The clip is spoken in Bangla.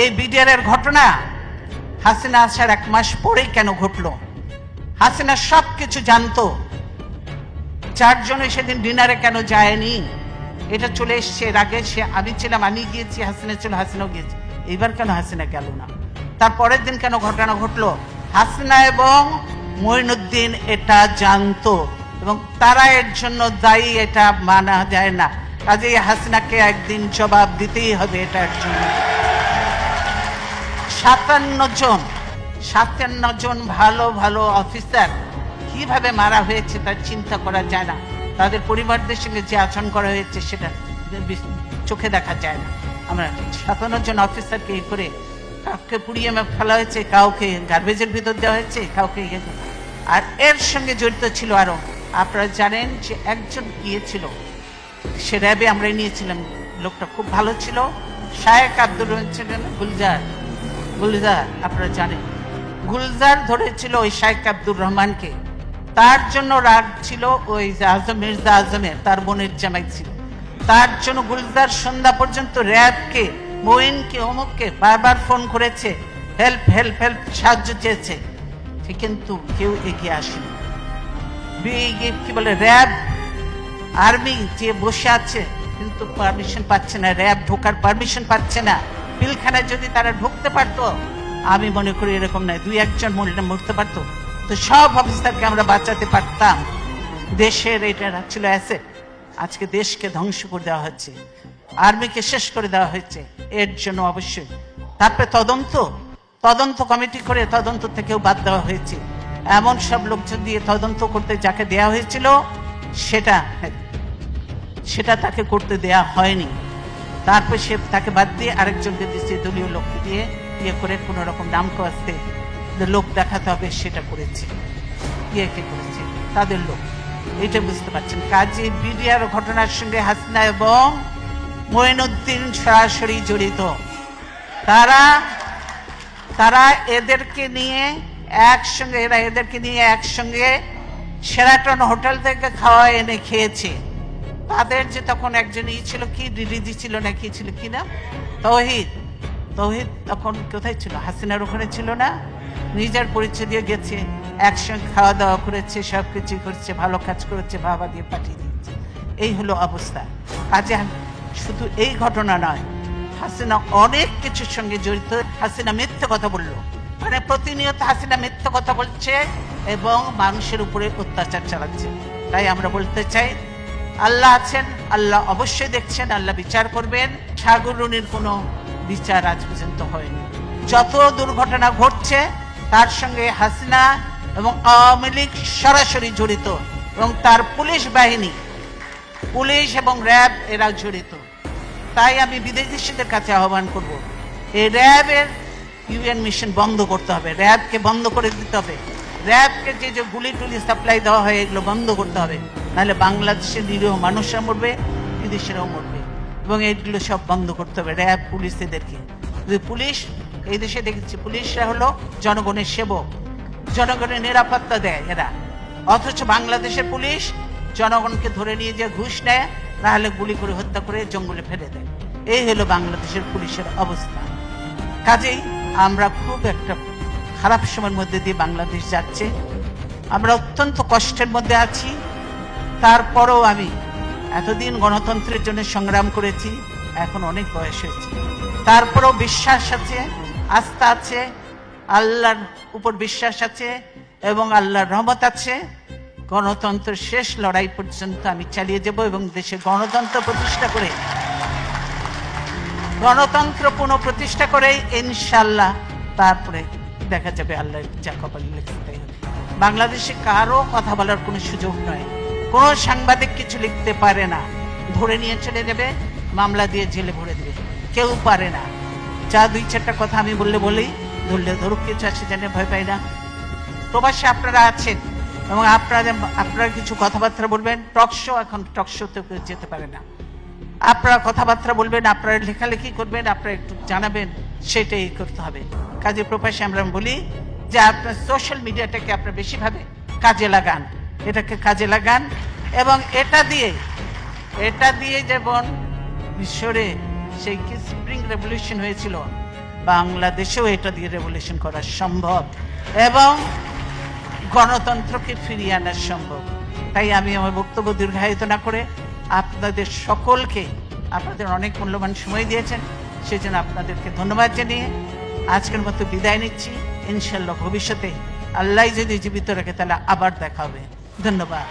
এই বিডিআরের ঘটনা হাসিনা আসার 1 মাস পরে কেন ঘটলো? হাসিনা সবকিছু জানতো, যার জন্য সেদিন ডিনারে কেন যায়নি? এটা চলে এসছে এর আগে। আমি ছিলাম, আমি গিয়েছি, হাসিনা ছিল, হাসিনাও গিয়েছে। এইবার কেন হাসিনা গেল না? তারপরের দিন কেন ঘটনা ঘটলো? হাসিনা এবং মঈনুদ্দিন এটা জানতো এবং তারা এর জন্য দায়ী, এটা মানা যায় না। কাজেই হাসিনাকে একদিন জবাব দিতেই হবে এটার জন্য। 57 জন ভালো ভালো অফিসার কিভাবে মারা হয়েছে তার চিন্তা করা যায় না। তাদের পরিবারদের সঙ্গে যে আচরণ করা হয়েছে সেটা চোখে দেখা যায় না। আমরা 57 জন অফিসারকে এই করে কাউকে পুড়িয়ে ফেলা হয়েছে, কাউকে গার্বেজের ভিতর দেওয়া হয়েছে, কাউকে আর এর সঙ্গে জড়িত ছিল আরো। আপনারা জানেন যে একজন গিয়েছিল, সে র্যাবে আমরা নিয়েছিলাম, লোকটা খুব ভালো ছিল, শায়েক আব্দুর রহমান ছিলেন, গুলজার, আপনারা জানেন গুলজার ধরেছিল ওই শায়েক আব্দুর রহমানকে। তার জন্য রাগ ছিল ওই মির্জা আজমের, তার বোনের জামাই ছিল। তার জন্য গুলজার সন্ধ্যা পর্যন্ত র্যাবকে, মোইনকে, অমুককে বারবার ফোন করেছে, হেল্প হেল্প হেল্প, সাহায্য চেয়েছে, কিন্তু কেউ এগিয়ে আসেনি। কি বলে, র্যাব আর্মি যে বসে আছে কিন্তু পারমিশন পাচ্ছে না, র্যাব ঢোকার পারমিশন পাচ্ছে না। পিলখানায় যদি তারা ঢুকতে পারতো, আমি মনে করি এরকম নয়, 2-1 জন মরতে পারতো, তো সব অফিসারকে আমরা বাঁচাতে পারতাম। দেশের এটা ছিল অ্যাসেট। আজকে দেশকে ধ্বংস করে দেওয়া হচ্ছে, আর্মিকে শেষ করে দেওয়া হয়েছে। এর জন্য অবশ্যই তারপরে তদন্ত কমিটি করে তদন্ত থেকেও বাদ দেওয়া হয়েছে। এমন সব লোকজন দিয়ে তদন্ত করতে যাকে দেয়া হয়েছিল সেটা তাকে করতে দেয়া হয়নি। তারপর সে তাকে বাদ দিয়ে আরেকজনকে দিচ্ছে, দলীয় লোককে দিয়ে করে কোনো রকম নাম কাস্তে লোক দেখাতে হবে, সেটা করেছে। কে করেছে? তাদের লোক। এটা বুঝতে পারছেন। কাজে বিডিআর ঘটনার সঙ্গে হাসিনা এবং মঈনুদ্দিন সরাসরি জড়িত। তারা এদেরকে নিয়ে একসঙ্গে শেরাটন হোটেল থেকে খাওয়া এনে খেয়েছে। তাদের যে তখন একজন ছিল, কি রিলিজি ছিল না কি ছিল, কি না, তৌহিদ তখন কোথায় ছিল? হাসিনার ওখানে ছিল না? নিজের পরিচয় দিয়ে গেছে, একসঙ্গে খাওয়া দাওয়া করেছে, সবকিছু করেছে, ভালো কাজ করেছে, বাবা দিয়ে পাঠিয়ে দিচ্ছে। এই হলো অবস্থা। কাজে শুধু এই ঘটনা নয়, হাসিনা অনেক কিছুর সঙ্গে জড়িত। হাসিনা মিথ্যে কথা বলল, মানে প্রতিনিয়ত হাসিনা মিথ্যে কথা বলছে এবং মানুষের উপরে অত্যাচার চালাচ্ছে। তাই আমরা বলতে চাই, আল্লাহ আছেন, আল্লাহ অবশ্যই দেখছেন, আল্লাহ বিচার করবেন। সাগররুনির কোনো বিচার আজ পর্যন্ত হয়নি। যত দুর্ঘটনা ঘটছে তার সঙ্গে হাসিনা এবং আওয়ামী লীগ সরাসরি জড়িত এবং তার পুলিশ বাহিনী, পুলিশ এবং র্যাব এরা জড়িত। তাই আমি বিদেশিদের কাছে আহ্বান করব, এই র্যাবের ইউএন মিশন বন্ধ করতে হবে, র্যাবকে বন্ধ করে দিতে হবে। র্যাবকে যে গুলি টুলি সাপ্লাই দেওয়া হয় এগুলো বন্ধ করতে হবে, নাহলে বাংলাদেশের নিরীহ মানুষরা মরবে, বিদেশিরাও মরবে, এবং এইগুলো সব বন্ধ করতে হবে। র্যাব পুলিশদেরকে, পুলিশ এই দেশে দেখেছি পুলিশরা হলো জনগণের সেবক, জনগণের নিরাপত্তা দেয় এরা, অথচ বাংলাদেশের পুলিশ জনগণকে ধরে নিয়ে যে ঘুষ নেয়, নাহলে গুলি করে হত্যা করে জঙ্গলে ফেলে দেয়। এই হলো বাংলাদেশের পুলিশের অবস্থা। কাজেই আমরা খুব একটা খারাপ সময়ের মধ্যে দিয়ে বাংলাদেশ যাচ্ছে, আমরা অত্যন্ত কষ্টের মধ্যে আছি। তারপরও আমি এতদিন গণতন্ত্রের জন্য সংগ্রাম করেছি, এখন অনেক বয়স হয়েছে, তারপরও বিশ্বাস আছে, আস্থা আছে, আল্লাহর উপর বিশ্বাস আছে এবং আল্লাহর রহমত আছে। গণতন্ত্রের শেষ লড়াই পর্যন্ত আমি চালিয়ে যাব এবং দেশে গণতন্ত্র পুনঃপ্রতিষ্ঠা করে ইনশাআল্লাহ তারপরে দেখা যাবে আল্লাহ যা কপালে লিখতে হবে। বাংলাদেশে কারো কথা বলার কোনো সুযোগ নয়, কোনো সাংবাদিক কিছু লিখতে পারে না, ধরে নিয়ে চলে যাবে, মামলা দিয়ে জেলে ভরে দেবে, কেউ পারে না। যা 2-4টা কথা আমি বলি, ধরলে ধরুক, কিছু আসে জানে, ভয় পাই না। প্রবাসে আপনারা আছেন এবং আপনারা কিছু কথাবার্তা বলবেন, টকশো, এখন টকশোতে যেতে পারে না, আপনারা কথাবার্তা বলবেন, আপনারা লেখালেখি করবেন, আপনারা একটু জানাবেন, সেটাই করতে হবে। কাজে প্রবাসে আমরা বলি যে আপনার সোশ্যাল মিডিয়াটাকে আপনারা বেশিভাবে কাজে লাগান, এটাকে কাজে লাগান, এবং এটা দিয়ে যেমন মিশরে সেই স্প্রিং রেভলিউশন হয়েছিল, বাংলাদেশেও এটা দিয়ে রেভলিউশন করা সম্ভব এবং গণতন্ত্রকে ফিরিয়ে আনা সম্ভব। তাই আমি আমার বক্তব্য দীর্ঘায়িত না করে আপনাদের সকলকে, আপনাদের অনেক মূল্যবান সময় দিয়েছেন, সেজন্য আপনাদেরকে ধন্যবাদ জানিয়ে আজকের মতো বিদায় নিচ্ছি। ইনশাল্লাহ ভবিষ্যতে আল্লাহ যদি জীবিত রাখে তাহলে আবার দেখা হবে। ধন্যবাদ।